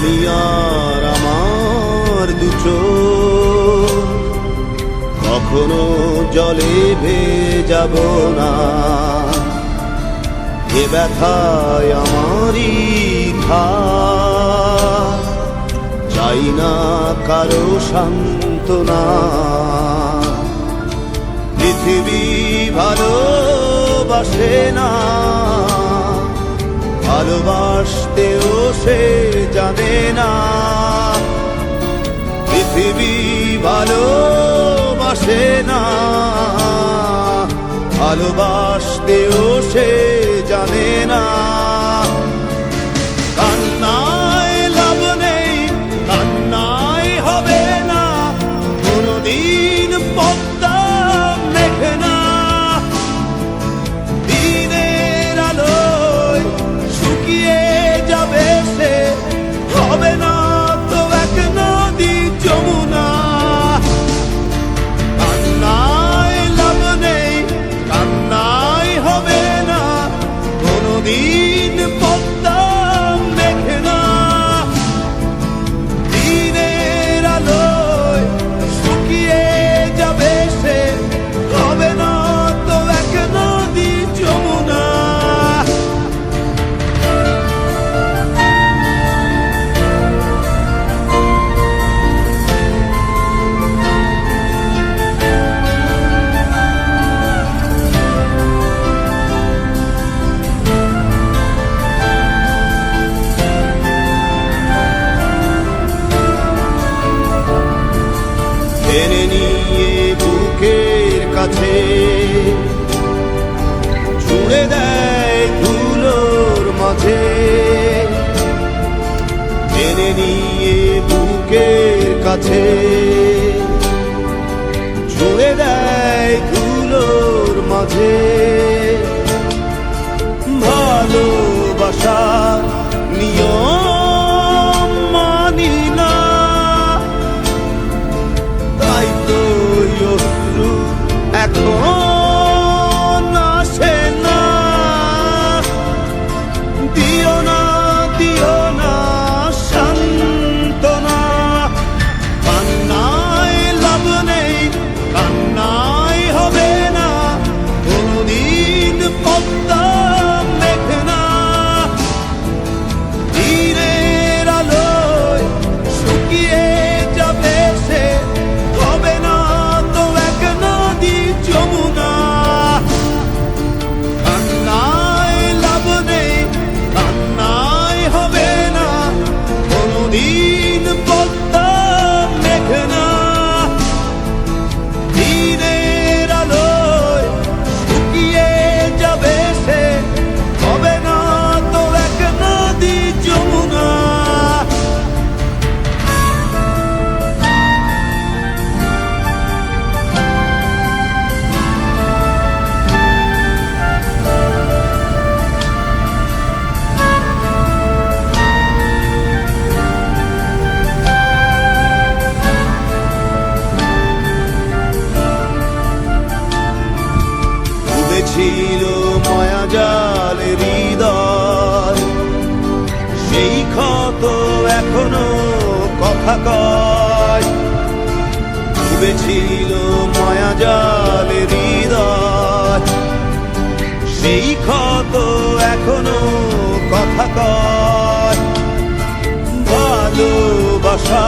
তুমি আর আমার দুটো কখনো জলে ভেজাব না। এ ব্যথায় আমারই ঘাত, চাই না কারো সান্ত্বনা। পৃথিবী ভালোবাসে না, ভালোবাসতেও সে জানে না। পৃথিবী ভালোবাসে না, ভালোবাসতেও সে জানে না। কান্নায় লাভ নেই, কান্নায় হবে না, কোনদিন পদ্মা মেঘে না। দিনের আলোয় শুকিয়ে যাবে সে, হবে না তো এক নদী যমুনা। কান্নায় লাভ নেই, কান্নায় হবে না, কোনদিন পদ্মা মেঘে না। দিনের আলোয় শুকিয়ে যাবে সে, হবে না তো এক নদী যমুনা। টেনে নিয়ে বুকের কাছে ছুঁড়ে দেয় ধুলোর মাঝে। টেনে নিয়ে বুকের কাছে ছুঁড়ে দেয় ধুলোর মাঝে। ভালোবাসা নিয়ম মানি না, তাই তো অশ্রু এখন আসে না। দিও না, দিও না সান্ত্বনা। কান্নায় লাভ নেই, কান্নায় হবে না, কোনদিন পদ্মা মেঘে না। দিনের আলোয় শুকিয়ে যাবে সে, হবে না তো এক নদী যমুনা। কান্নায় লাভ নেই, কান্নায় হবে না, কোনদিন পদ্মা মেঘে না। দিনের আলোয় শুকিয়ে যাবে সে, হবে না তো এক নদী যমুনা। ছিল মায়াজাল হৃদয়, সেই ক্ষত এখনো কথা কয়। ডুবেছিল মায়াজাল হৃদয়, সেই ক্ষত এখনো কথা কয়। ভালোবাসা